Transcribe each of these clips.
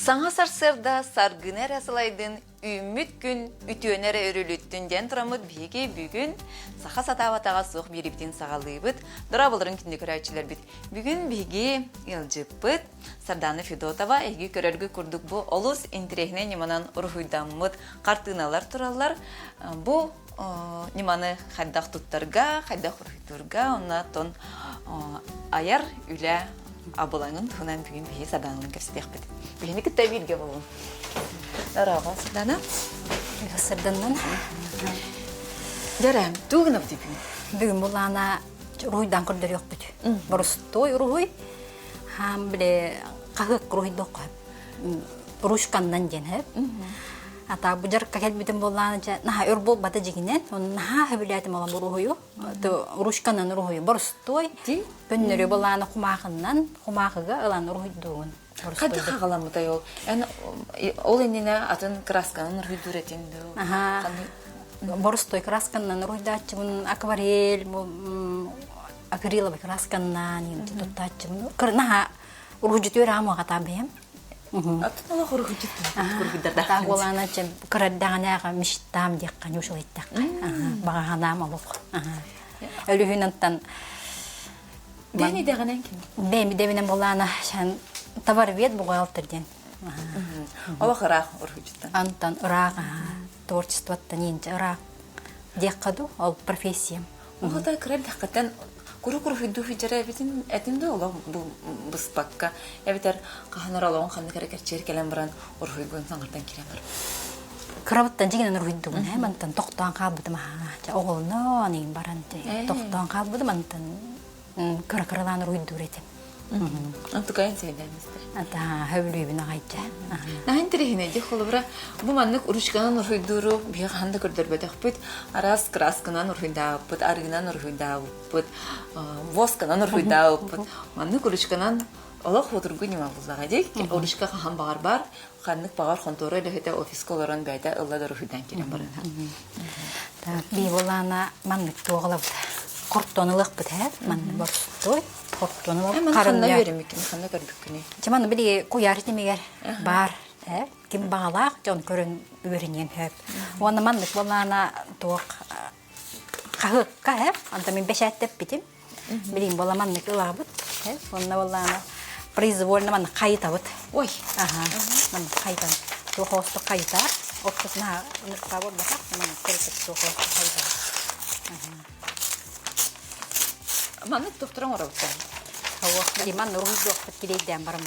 Саңа сарсырда саргынер асылайдын үміт күн үтөнері өріліттін ден тұрамыд беге бүгін сақа сатаватаға соқ беріптен сағалыйбыт дұра болырын күнді көрәйтшілер біт. Бүгін беге елжіппыт Сарданы Федотова әйгі көрергі күрдік бұ олыс интерегіне неманан ұрғыйдамыд қартыналар тұралар. Бұ неманы қайдақ тұттарға, қайдақ ұрғыдырға, онна тон аяр үлі абылаңын тұғынан бүгін бейі сарданын көрсетек бет. Бүгіні күтті білге болуын. Дараға сардана? Сарданнан. Дәрәм, туғын абды бүгін? Бүгін бұл ана рухидан көрдер yok бүт. Бұрыс той рухи. Хам біле қағық рухиды оқып. Рушкандан ден хеп. Ата бұжар какел бүтін болған наха өр бол бата жегінен, наха хөбілетім olan bu ruhuyu, ruşkanın ruhuyu, borus toy, bönleri bolağını kumağından, kumağıga alan ruhuyduğun. Қады қағаламы да ол? Ол еніне атын красқанын руйдур етенді? Борус той красқанын руйдатчы, акварель, акриловый красқаннан, тұттатчы, наха руйдутуер амуға табием. Атын ола құрғы жүттің? Тағы оланы күрәддағанаға міштам деққа нүшіл еттақ. Бағағанам олық. Өлігін анттан... Дәне дәғанан кем? Бәймі дәвінен боланы товар вет бұға алтырден. Ола қырақ құрғы жүттің? Анттан ұрақ, творчествоттан енчі ұрақ. Деққаду, ол профессиям. Оғыда күрәп дәққаттан Куру хидду хиджара битин этинде ола быспакка. Эбитер каханар алон ханны керекер келен баран урхуйгун саңырдан кирен бар. Крабыттан жигенен урхуйдугун мантан токтон калбыды ма. Оголно нин баранты. Токтон калбыды мантан кыркырлан урхуйдуретим. Антукайын сейдәмізді. Ата хөвлүйбін ағайча. Нахын тірехіне де қолыбыра бұл маннық ұрышқанан ұрхойдуру бия қанды көрдір бәдіқ бұд. Арас красканан ұрхойдау бұд, арғынан ұрхойдау бұд, восканан ұрхойдау бұд. Маннық ұрышқанан олақ отырғы нема бұлзаға дейк. Ұрышқа қахан бағар бар, қаннық бағар қонторы әліхеті офисқа оларын бәйді ұллады ұрхойдан керен барын. Бей болана маннық тоғылы бұд. Құрттонылық бұд, маннық борстой. Қанна өрім екен, қанна көрдік күні. Жаманы біле қояр демегер бар. Кем бағалақ, жон көрін өрінен хөп. Оны мандық болана тоқ қағыққа хөп. Анда мен бәшәттеп бітім. Білейін бола мандық ұлағы бұд. Оны болана произвольно мандық қайыта бұд. Ой. Мандық қайыта. Тоқ осты қайыта. Оқтысына ұныққа бұд бақақ. Мандық көріпіп тоқ осты қайыта. Маннык тоқтырың ора бұттан? Иман ұрғызды оқпыт келейден барым.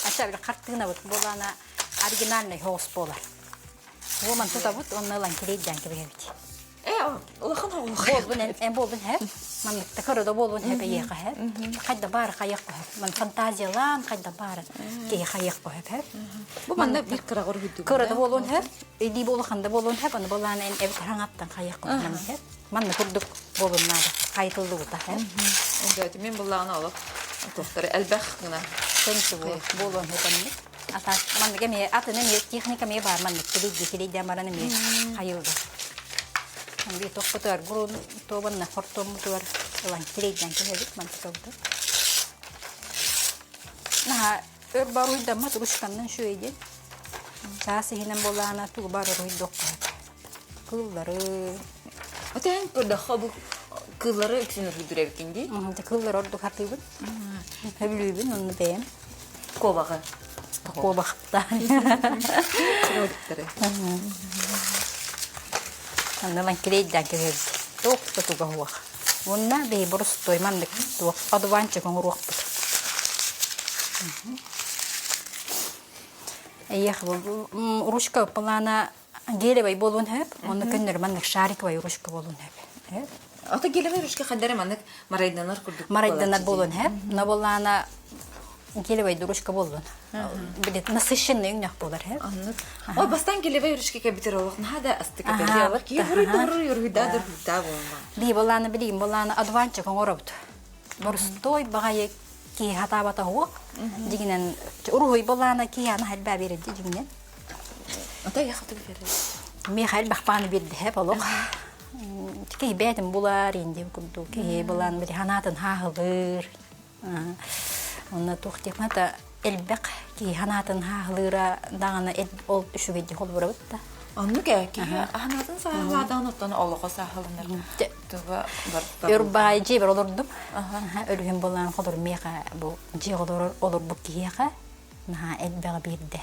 Аша бір қарттығына бұд, болана оригинальный хоғыс болар. Олман тұта бұд, оны ұлан келейден кебеге бұд. Олақан оғылға. Болбын әп. Манлықта көріді болбын әп еқі әп. Қайда бары қайық қойып. Ман фантазиялан қайда бары кей қайық қойып әп. Бұл манна бір қырақ ұрғыды. Көріді болуын әп. Үйді болуқанда болуын әп. Оны болана әп қараңаттан қайық қойып. Манна күрдік болуынады. Қайтылды бұта әп. Мен бұлағына олық. Тоқтары әлбәқ ғына. Сөнсі болуын әпәнді. Манна кәме атыны техника ме бар. Манна келейден бараны ме қайылды. Bir toxtular, burun tobanna hortomular, olan kireyden kehedik mantıklı. Nah, örbaruyda mat ruşkandan şöyle. Sasi hinem bolana tu baruyda dokkat. Kılları. Oten burada bu kılları ikisini rüdürev kendi. Kıllar orada katıydı. Heblübün onu beğen. Kovağı. Kovakta. Kırıkları. Andalan kireyden kehedik. Dokta tuga huwa. Bunna be borus toy mandık. Tuwa advançı kon ruh put. Eyyah bu ruşka plana gele bay bolun hep. Onu künler mandık şarik bay ruşka bolun hep. Ata gele bay ruşka xadere mandık maraydanar kurduk. Maraydanar bolun hep. Na bolana gele bay ruşka bolun. Bilet nasışın yünyak bolar hep. Anladım. O bastan gele bay ruşka kabiter olaq. Hada astık kabiter olaq. Yürüdadır bolma. Bi bolana bileyim bolana advançı kon orabut. Borus toy bagay ki hatabata huwa. Diginen uruhoy bolana ki ana halba beredi diginen. Ata yaxatı verir. Mi hal baxbani berdi hep olaq. Ki betim bular indi kundu ki bolan bir hanatın hahılır. Онна тухтихмата элбек ки ханатын хахлыра дагана эд ол үшүгеди хол бурабытта. Анны кәки, аханатын сағаладан оттан олығы сағалыныр. Туға бар. Үрбай жебір олырдым. Өрген болан қолыр меға бұл же олыр бұл кейеға. Элбеға берді.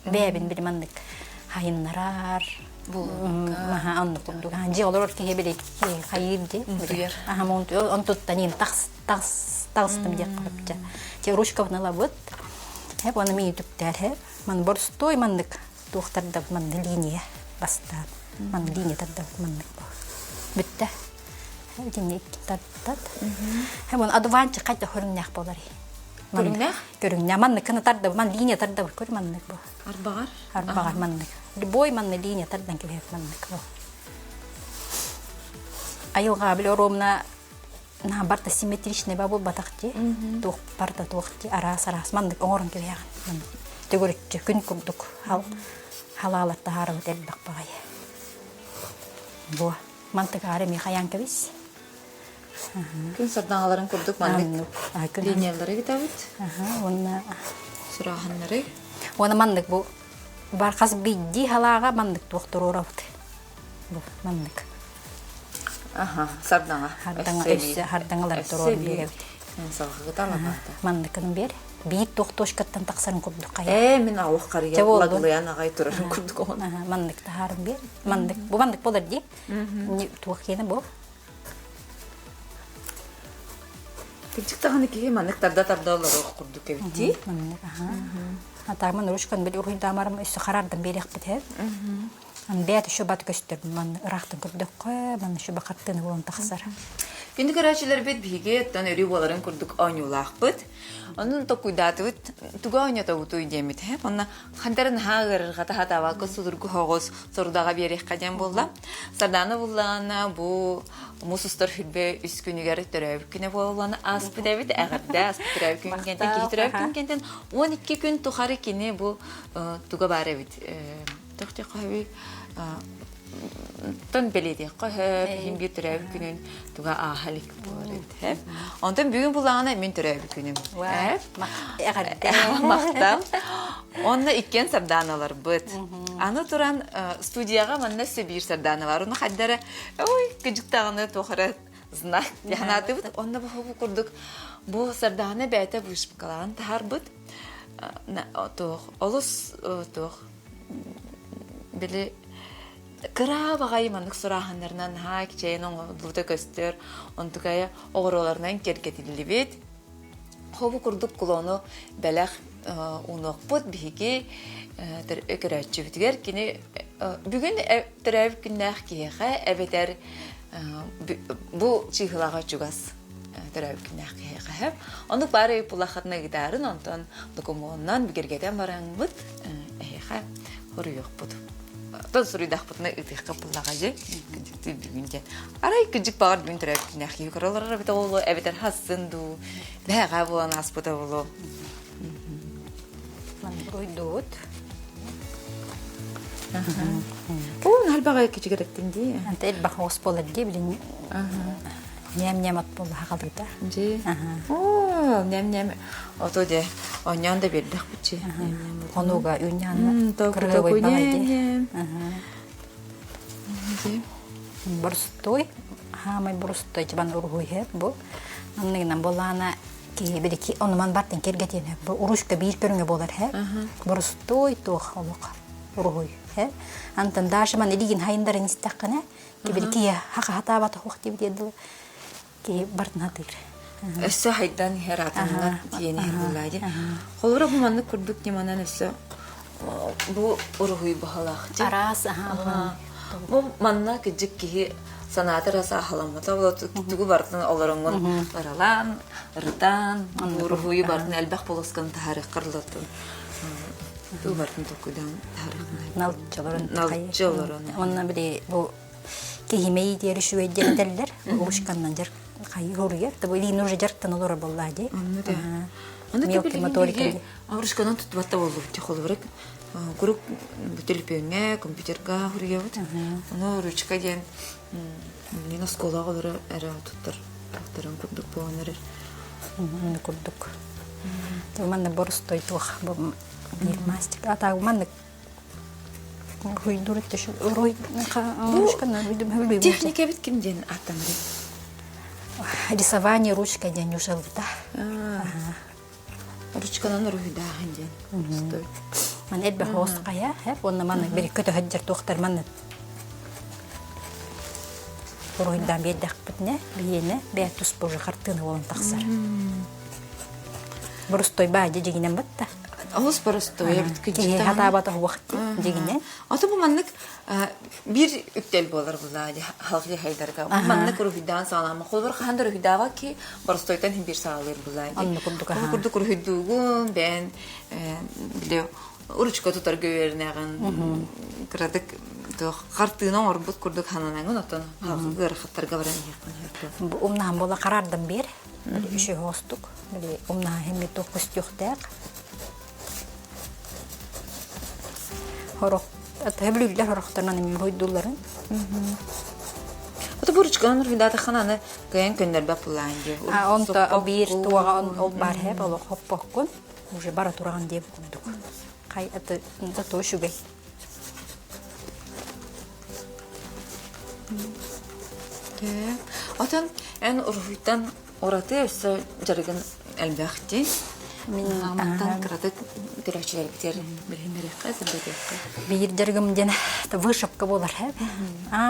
Бәбін бір мандық хайынларар. Анны құрдық. Же олыр кейе біле хайырды. Он тұттан ең тағыстым деп қырыпча. Те ручкавны лабыт. Хеп оны мей түптер хеп. Ман борстой мандық. Туқтарда манды линия бастан. Манды линия тарда манды бұл. Бүтті. Линия тартат. Хәмін адуванчы қайта көріннәқ болар. Көріннәқ? Көріннәқ. Манды кіні тарда, манды линия тарда бұл. Көр манды бұл. Арбағар? Арбағар манды. Любой манды линия тардан кебек манды бұл. Айылға білі оромна барта симметричный бабыл батақты. Туқ барта туқты. Арас манды оңырын кебек. Төгөрүтчү күн курдук халалатта харым элбак багай. Бу мантыгары ми хаян кебис. Күн сардангаларын курдук мандык. Линиялары китабыт. Онна сураханнары. Она мандык бу бар каз бидди халага мандык доктор Бу мандык. Сарданга. Хардангалар турор биреп. Саргы талабата. Мандыкын бер. Бит доктошкаттан таксарын курдук кая. Мен авах кария лаглыян агай турарын курдук он. Мандык тахарым бер. Мандык бу мандык болар ди. Туакена бу. Тиктаганы ки мандык тарда олар курдук кебити. Атаман ручкан бел урын дамарым өсө карардан берек бит. Бәт шо бат көстөр мен рахтын курдук. Мен шо бакаттын болон таксар. Күндү көрәчилер бит биге тан өри боларын курдук ойнулах бит. Onun da kuydatı bit. Tuga oynata utu idemit hep. Ona xantarın hağır gata hatawa kısudurgu hoğuz sorudaga berek kajan bolla. Sardana bollana bu musustar hülbe üst günüger töröp güne bollana aspı David ağırda aspı töröp gün kenten ki töröp gün kenten 12 gün tuxarı kini bu tuga bare bit. Toxti qavi Ton belediye qahab him bir töröp günün tuga ahalik borit hep. Ondan bugün bulana min töröp günüm. Hep. Maqtam. Onda ikken sardanalar bit. Аны туран студияга манна себир сардана бар. Уну хаддара ой кыжыктаганы тохара знак яхнаты бит. Онда бу курдук. Бу сардана бәйте бушып калган тахар бит. Тох олус тох биле Кыра багай мандык сурахандарынан хак чейнон лута көстөр онтукая огороларынан керкетилли бит. Хобу курдук кулону белах унокпут биги тер экераччы битгер кини бүгүн терев күннах киеге эбетер бу чихлага чугас терев күннах киеге. Ондук бары пулахатна гитарын онтон докумоннан бигергеден баран бут эха хорuyok бут. Тон сурыдах бутна итих капыллага же кыжыкты бүгүнче. Арай кыжык багар бүгүн терев күннах киеге королор бит олу эбетер хассынду. Бага булан аспыта болу. Ройдот. О, халбага кичигереттин ди. Анта элбак хосполар ди билин. Ням от болла хагалыта. Жи. О, ням. Ото де оньян да бердик бучи. Конуга үньян. Кыргой багайди. Жи. Борстой. Хамай борстой чабан ургуй хеп бу. Аннын болана ки бирки онман бартын кергетен бу урушка бир көрүнгө болар хеп. Борстой тох алык ургуй хеп. Антан дашман илигин хайындарын истаккана ки бирки хака хатабат хокти бидел ки бартын хатыр. Өссө хайдан хератына тиени херлайди. Холора бу манны курдук неманан өссө бу ургуй бахалакчы. Арас Бу манна кыжык ки санатыр аса халамата тугу бартын олорongон баралан, рытан, ургуй бартын элбак болоскан тарих кырлатын. Тугу бартын токудан тарихын. Налчаларын. Онна бири бу кихимей дери шуэддерлер урушканнан жер кайгургер да бу илин уже жартан олора боллади. Анда тепелиге урушканан тутбатта болду холбрек. Grup телефонга, компьютерга хурьявыт. Оно ручка ден мина скола олора эра туттар. Тахтаран курдук боланыр. Курдук. Манна борстой тух бир мастик. Ата манна руйдурит теш руй ручкана руйдум. Техника бит кимден атамры. Рисование ручкой день ушел да. Ручканан руйда ханден. Стой. Ман эдбе хост кая, онна манна бир көтө хаджар тохтар манна. Руйдан беддак битне, биене, бетус божа картына болон таксар. Борстой баажы дегенен батта. Алыс простой, я бит Кие кичта. хата бата вакыт дегенен. Ата бу маннык бир үттел болар булады. Халкы хайдарга. Бу маннык руйдан саламы. Колбар хандар руйдава ки простойтан бир саалыр булады. Анны курдука. Курдук руйдугун бен биле уручка тутар гөвернәгән. Крадык то картына орбут курдук хананагын отан. Халкы хаттарга баран якын. Бу умнан бола карардан бер. Үшө хостук. Били умна хемми токус юктак. Хорок. Атаблүлләр хорохтарнан эми руйдулларын. Ата бу ручканын руйдата хананы кыян көндер бапуланды. Онта бир туага ол бар хеп, ол хоппоккун. Уже бара тураган деп курдук. Кай аты да тошугай. Атан эн руйдан ораты өсө жарган әлбәхти. Мен аматтан крадык дирекчилер билемерек казырдык. Бир дергем ден вышивка болар хеп.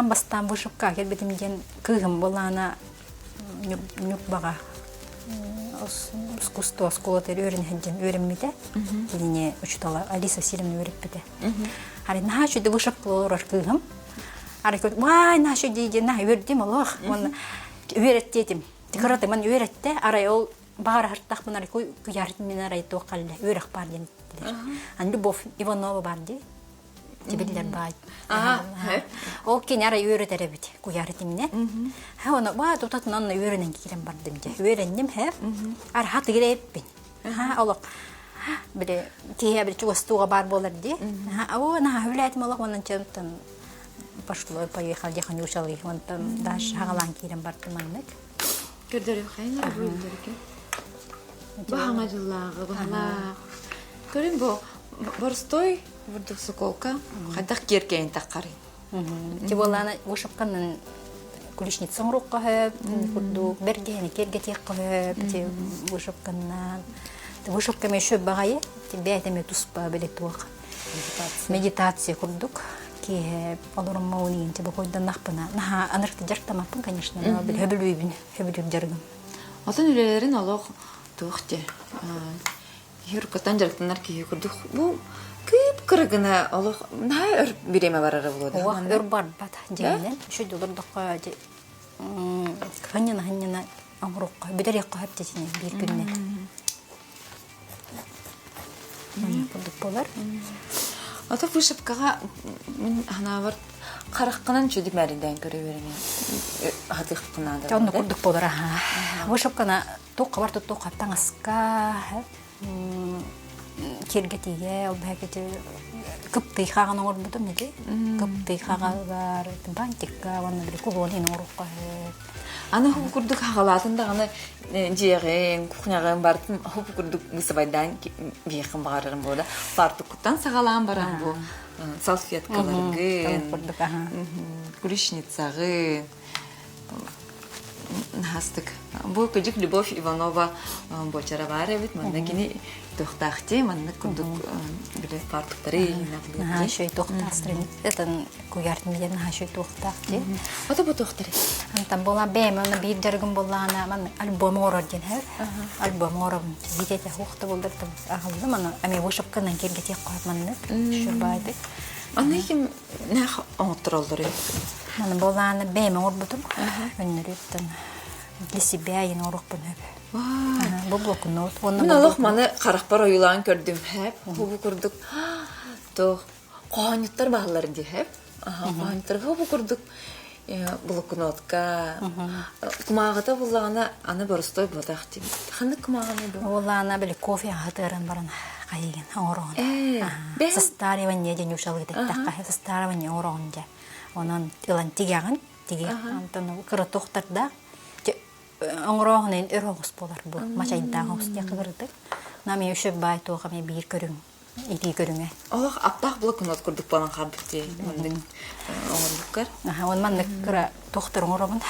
Бастан вышивка келбетим ден кыгым болана нюк бага. Искусство школада öğrenmede. Yine uçtala Alisa Selim'le öğretmede. Hani naşu de vışıp olur kızım. Hani vay naşu diye nah öğrettim Allah. Onu öğrettim. Tekrar ben öğretti. Araya o bahar hartak bunları kuyartımın araya tokalle öğret pardon. Hani Любовь Иванова vardı. Tibetler bay. O kenara öğretir evet kuyartımını. Ha onu var tutatın onunla öğrenen kiren vardım diye. Öğrendim hep. Arhat girip bin. Ha Allah. Bile tiye bir çoğustuğa bar bolar diye. Ha o nah hülayetim Allah onun çantan başlıyor поехал дехань ушалый он там даш хагалан kiren vardım anlık. Gördürüyor hayır bu öldürürken. Bahamadıllağı bahala. Görün bu борстой вурдук соколка хадак керкейн таккары. Тиболана вышыпканын кулишницаң рукка хөп, курдук бергени кергетек хөп, ти вышыпканнан. Вышыпка мешө багае, ти бәйтеме туспа белетуак. Медитация курдук ки алурым маунин ти бакойдан нахпана. Наха аныркты жартамаппын, конечно, но бил хөбүлүбүн, хөбүлүп жаргым. Атын үлелерин алох тухте. Юркатан жартынар ки курдук. Бу кип кыргына алох найр биреме барары болду. Ох, өрбар бат жеңнен. Шу дулурдукка ханнана амрукка бидерек кап тесине бир күнне. Курдук болар. Ата вышыпкага мен ханавар каракканан чөдүк мәриден көрө береме. Хатык кынады. Жонду курдук болар. Вышыпкана токка бар токка таңаска. Кергетиге, ол бәкеті күпті қаған оңыр бұдым неде? Күпті қағалар, бантикка, ванна білі кулонин оңырыққа. Аны ху курдук хағалатында аны жиғын, кухняғын бартым, ху курдук мұсыбайдан бейқын бағарырым болды. Бартықыттан сағалан барам бұл салфеткаларғын, күрішницағын, Настык. Бу көжүк Любовь Иванова бочара бар бит. Мында кини тохтахти, мында курдук биле партыктары наглы. Ha şöyle toxtasтрын. Этен куяртмыйдан ha şöyle toxtахти. Ата бу тохтары. Антан бола бем, аны бир жаргын болана, мен альбом орден хер. Альбом ором. Битете хохта болдыртым. Агылды мана ами вышыпканан кергетек коюп мында. Шурбайды. Аны ким не оңоттуралдыр. Мана болана бем орбутум. Өннөрүттен. Для себя ен орукпун хөп. Бу блокнот. Мен алох маны каракпар оюлан көрдүм хеп. Бу курдук. То коонуттар баалар ди хеп. Коонуттарга бу курдук блокнотка. Кумагата буллагана аны борстой бодахти. Ханды кумаганы бу. Олана биле кофе хатырын баран кайген орон. Состаривание ден ушалык тактакка состаривание оронja. Онан илан тигягын тиги антан кыра токтарда оңроғын өрөғыс болар бұл. Машайындағы ұсты қығырдық. Нами үшөп бай тоға мен бир көрүң. Ити көрүңе. Ох, аптах блокнот курдук балан хаббити. Ондуккар. Он манны кыра тохтор оромун.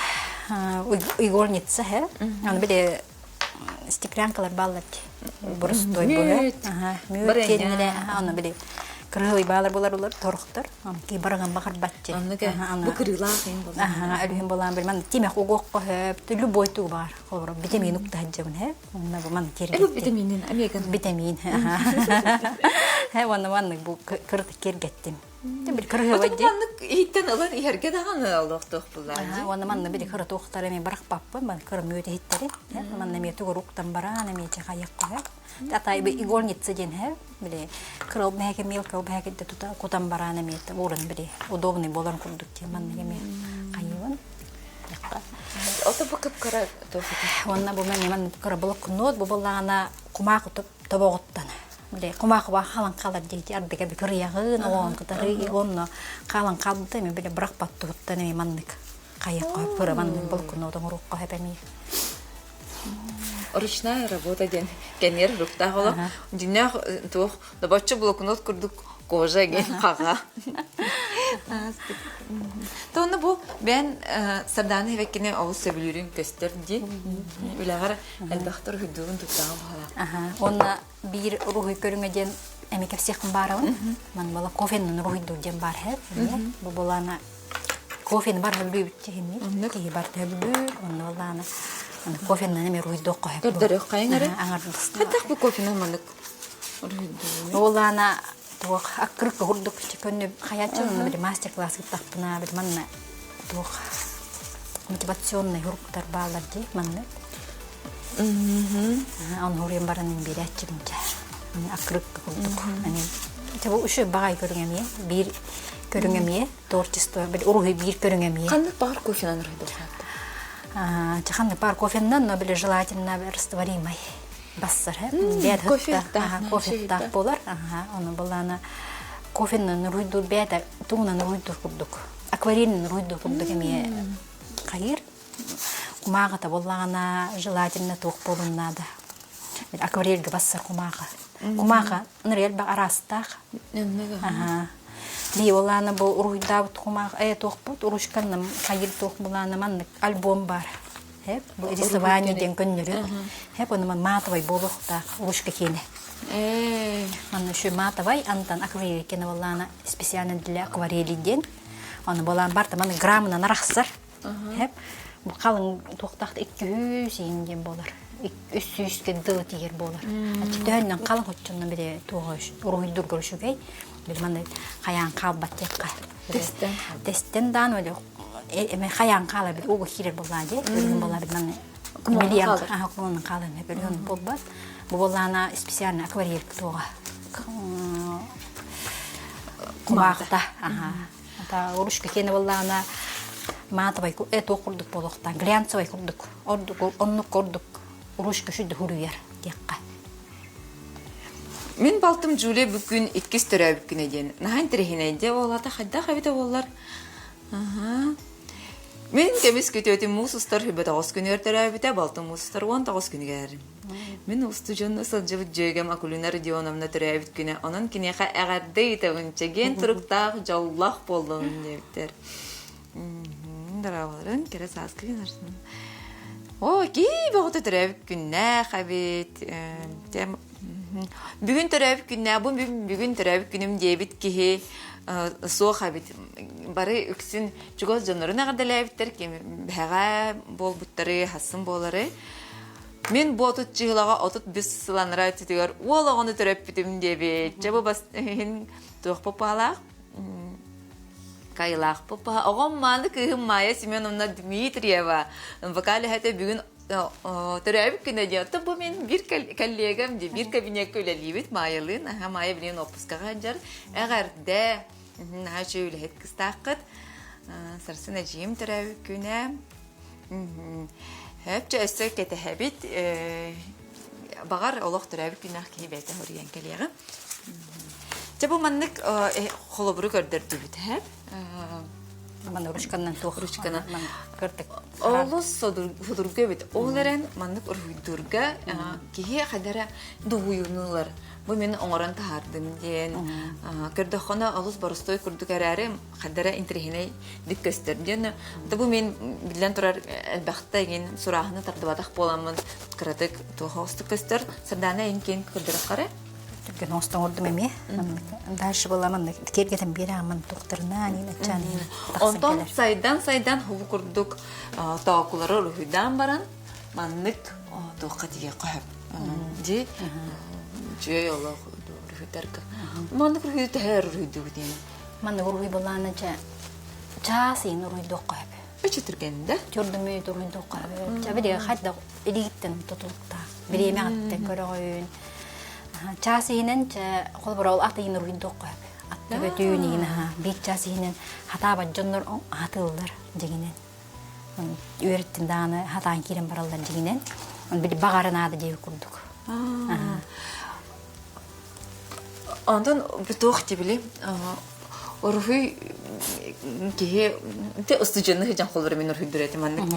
Уйгорница, хе. Аны биде стеклянкалар баллат. Бурустой бу. Мөт кенеле, аны биде. Кыргый балар булар торохтор. Ки барган бахар батчы. Бу кырыла кыйын болду. Ölüm bolan bir man timek ogok hep любой ту бар. Холор витамин уктаҗыбын хе. Онда бу ман керек. Бу витаминин американ Витамин. Хе ванны бу кырды кергеттим. Bir kırığı var diye. Otobanlık itten alır yerge dağını aldık bunlar. Onu manna bir kırı tohtar mi bırak pappa ben kırı müde hitteri. Manna mi tuğ ruktan bara ne mi çaka yakko hep. Tatay bir igor nitse den hep. Bile kırı behke milka behke de tuta kotan bara ne mi te orun bile. Udobni bolan kurduk ki manna mi kayıvan. Ota bakıp kara tofu. Onna bu men kırı buluk not bu bolana kumak tutup taboguttan. Bile kumak ba halan kalır diye ardike bir kırı yağın oğan kadarı onunla kalan kaldı mı bile bırak battı hutta ne manlık kayak koyup kırı manlık buluk nodan uruk koyup emi. Ручная работа ден. Кенер рукта хола. Динях тух да бачча блокнот курдук кожа ген кага. Тоны бу ben сарданы векене авыз сөбүлүрүн көстөр ди. Үләгәр элбахтар хүдүн туттаган бала. Онна bir ruhu körüngeden emek hepsikin barın. Man bala kofenin ruhu duyacağım bar hep. Bu bolana kofenin bar hep bütçehini. Ki bar hep büyük. Onna bolana kofenin emek ruhu dokko hep. Gördür yok kayınları. Anardısın. Hatta bu kofenin manlık. Bolana tuh akırık hurduk çıkönü hayatçının bir master class gittakpına bir manna tuh motivasyonla huruktar bağlar di manna. Onu oraya baranın bir açımca. Akırık hurduk. Tabi uşu bağay görüngemiye, bir görüngemiye, doğruçustu bir uruhu bir görüngemiye. Kanlık bağır kofenin ruhu dokko. Чаханный пар кофендан, но были желательно растворимый бассар. Кофе так болар. Оны болана кофенен руйду беда, тугунан руйду курдук. Акварельнен руйду курдук эме кайыр. Кумагата боллагана желательно тук болун надо. Акварельге бассар кумага. Кумага нырел ба арастак. Ди оланы бу уруйдабыт кумак тохпут урушканным кайыр тох буланы маннык альбом бар. Хеп бу рисование ден көннөрү. Хеп оны матавай болукта урушка кене. Аны шу матавай антан акварель кене оланы специально для акварели ден. Аны болан барта маны граммына нарахсар. Хеп бу калың токтакта 200 инден болар. 300-ке ды тигер болар. Ачыдөннөн калың хотчундан бире тогош уруйдур көрүшүгөй. Bir man kayan kalbat tekka. Testten dan öyle kayan kala bir o hirer bolaje. Bir bola bir man medium kullanın kalın hep öyle bolbat. Bu bolana spesialne akvariyel toga. Kumakta. Ata uruşka kene bolana mata bay okurduk bolokta. Glyansa bay kurduk. Onu kurduk. Uruşka şu huruyer tekka. Мен балтым Жуле бүгін иткис төрәбік күн еден. Нахан тірехінейде олата қайда қабита олар. Мен кемес көте өте мұсыстар хүбі тағыз күн өртөрәбіте, балтым мұсыстар 19 күн кәрім. Мен ұсты жон ұсыл жывыт жөйгем акулинар дионамна төрәбіт күні. Онын кінеға әғарды етігінші ген тұрықтақ жаулақ болуын дептер. Дырағыларын кері саз күн арсын. О, кей бағыты төрәбік күнне қабит. Бүгін төрәбік күнне, бұл бүгін төрәбік күнім дебіт кеге соқ абит. Бары үксін жүгоз жонларын ағырдалы әбіттер кем бәға бол бұттары, хасын болары. Мен бұл отыт жығылаға отыт біз сыланыра түтігер, ол оғаны төрәбік бітім дебіт. Жабы басын тоқ попалақ, кайлақ попа. Оғын маңды күйім Майя Семеновна Дмитриева. Вокалі әті бүгін төрәбік күні дейін. Бұл мен бір коллегам, бір кабинет көлелейбет Майялын. Майя білен опускаға жар. Әғарда жөйлі әт қыстаққыт. Сарсын әжейім төрәбік күні. Әпчі өсі кәті әбет. Бағар олық төрәбік күні әқкей бәйті өрген кәлеғі. Бұл маннық қолыбыры көрдірді бүт әп. Мана ручканнан тух. Ручканан. Кырдык. Олус содурга бит. Оларен маннык ургудурга кие хадара дуюнулар. Бу мен оңоран тахардым ден. Кырдыхона олус барыстой курдук арары хадара интерхине дик көстөрдөн. Бу мен билен турар албакта ген сурахны тардыбатак боламын. Кыратык тухосту көстөр. Сырдана инкен кырдыракары. Ген остан ордум эме. Дальше боламын кергетен берамын доктурна анин ачаны. Онтон сайдан хубу курдук таакулары ургудан баран маннык тоққа тиге қойып. Же Аллах ургударга. Маннык ургуды тәр ургуды дейін. Мана ургуй боланы часын ургуйды қойып. Өчі түргенде? Чордымы ургуйды қойып. Жабыдегі қайда элиттен тутулукта. Биреме аттен көрі қойын. Часыйнен қолбырау атыйын ургуйды қойып. Атты көтүйінен бек часыйнен хатаба жонлар атылылар дегенен. Үйреттен дағаны хатаан керен баралар дегенен. Бір бағарын ады деп күрдік. Ondan bir toq tibili orhu ki te ustucanı hiç anqolları men orhu düretim anlık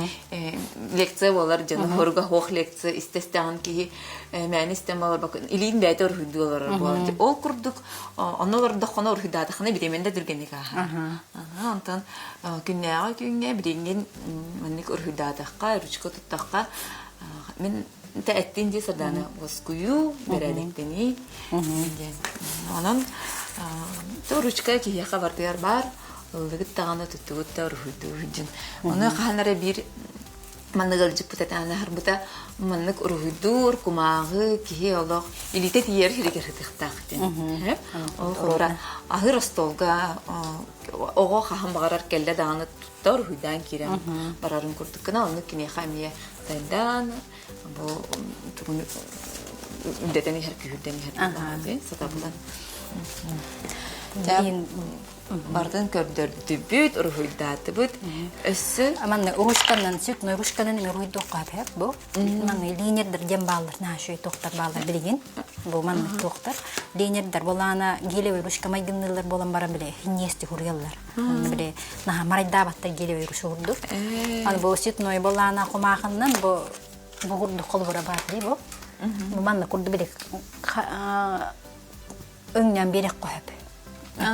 leksiya bolar canı horga hoq leksiya istestan ki məni istemalar bakın ilin bəydə orhu diyorlar bolar. Ol kurduk onlar da xona orhu dadı xana biremende dürgenik ha. Ondan günne birengin menlik orhu dadıqqa ruchka tutaqqa men تأتين دي صدقنا وسكيو برادكتني أنا تورشكا كي هي خبر تيار بار لقيت تغنى تتوت تورهدو هجن أنا خلنا ربير من نقول جبت أنا هربتا من نك أرهدور كماغ كي هي الله اللي تتيار هي اللي تختاختين هب أورا أهير استولجا أوغا خهم بقرار كلا دعنا تورهدان كيران برارن كرتكنا ونكني خامية تندان bu turun ündeteni her kühürdeni satabulan. Bardın kördürdü büt, uruhuydatı büt. Össü? Aman uruşkandan, süt uruşkandan uruydu qab bu. Man linerdir dem ballar, naşuy toqtar ballar bilgin. Bu man toqtar. Linerdir bolana gele uruşkamay gınıllar bolan bara bile hinnesti huriyallar. Bile naha maraydabattar gele uruşurdur. An bu süt noy bolana qomaqından bu Bugurdu kolbura bardı bu. Bu manna kurdu bilek öňden berek koyup.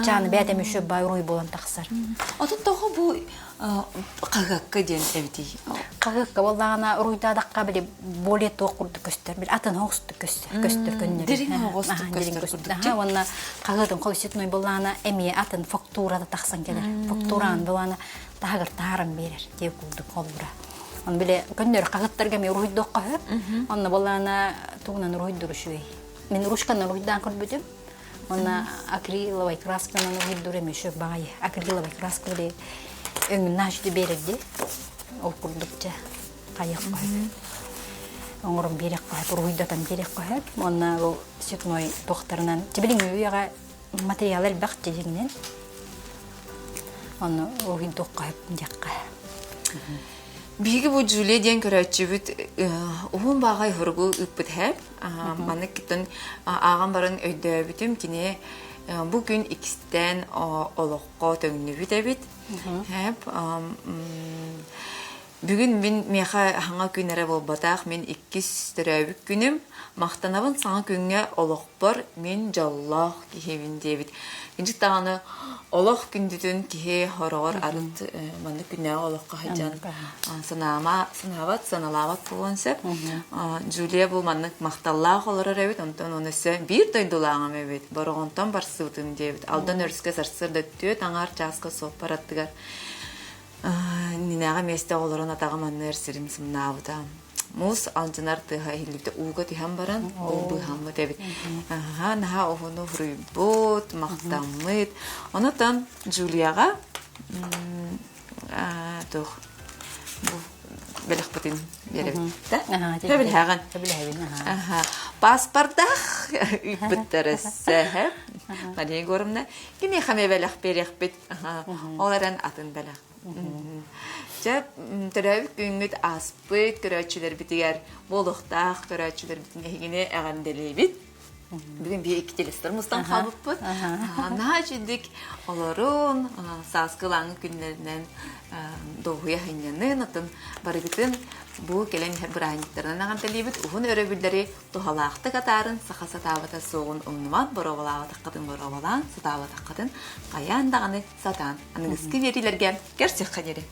Çany bädemi şu bayruy bolan taksar. Ata toğu bu qagakka den evdi. Qagakka bolana ruyda dakka bile bole toqurdu köster. Bir atan hoqstu köster gönner. Derin hoqstu köster. Ha onna qagadın qol sitnoy bolana emi atan fakturada taksan gelir. Fakturan bolana tagar taran berer diye kurdu kolbura. Он биле көндөр кагыттарга мен руйдок кахып, анна балана тугнан руйдур шуй. Мен ручканы руйдан көрбөдүм. Анна акриловый красканы руйдур эме шу багай. Акриловый краска биле өңүн нашты берди. Ол курдукча каяк кахып. Оңорум берек кахып, руйдатан берек кахып. Анна ол сетной доктарынан тибилин үйгө материалдар бак дегенен. Анна руйдок кахып жакка. Биги бу Жулия ден көрөчүбүт уун багай хоргу үппүт хэп маны китен аган барын өйдөбүтүм кине бүгүн икистен олокко төгнүбүт эбит хэп бүгүн мен меха ханга күнере болбатак мен иккис төрөбүк күнүм мактанабын саңа күнгө олокпор мен жаллах кихебин дебит инжик таганы олох күндүтүн кихе хорогор арыт маны күнө олокко хажан санават саналават болонсеп Жулия бул маны макталлаа холорор эбит онтон онусе бир тойдулааңам эбит борогонтон барсыбытын дебит алдан өрүскө сарсырда төт аңар чааска соп бараттыгар нинага месте олорон атага маннер сирим сымнаабыта мус алжынар тыха хилипте уга тихан баран ол быхаммы дебит наха офону хрюйбот мактаммыт онотон Жулияга тох бу белехпетин беребит да табилхаган паспортах үппеттересе мадей горумна кине хаме белех берехпет оларан атын белех Жап төрөбүк күнгүт аспыт көрөчүлөр битигер болохтак төрөчүлөр битине эгенделебит Бүгін бе екі телестерімізден қалыппыт. Ана жүдік оларын саскылаңы күнлерінен доғуя хынянын, атын барыбытын бұл келен бұрайниктарынан аған тәлейбіт, ұғын өрөбілдері тұғалақты қатарын сақаса табыта соғын ұмнымат бұрауалаға таққатын бұрауалан, сатабы таққатын қаяндағаны сатан. Аныңызкі верилерге керсек қанері.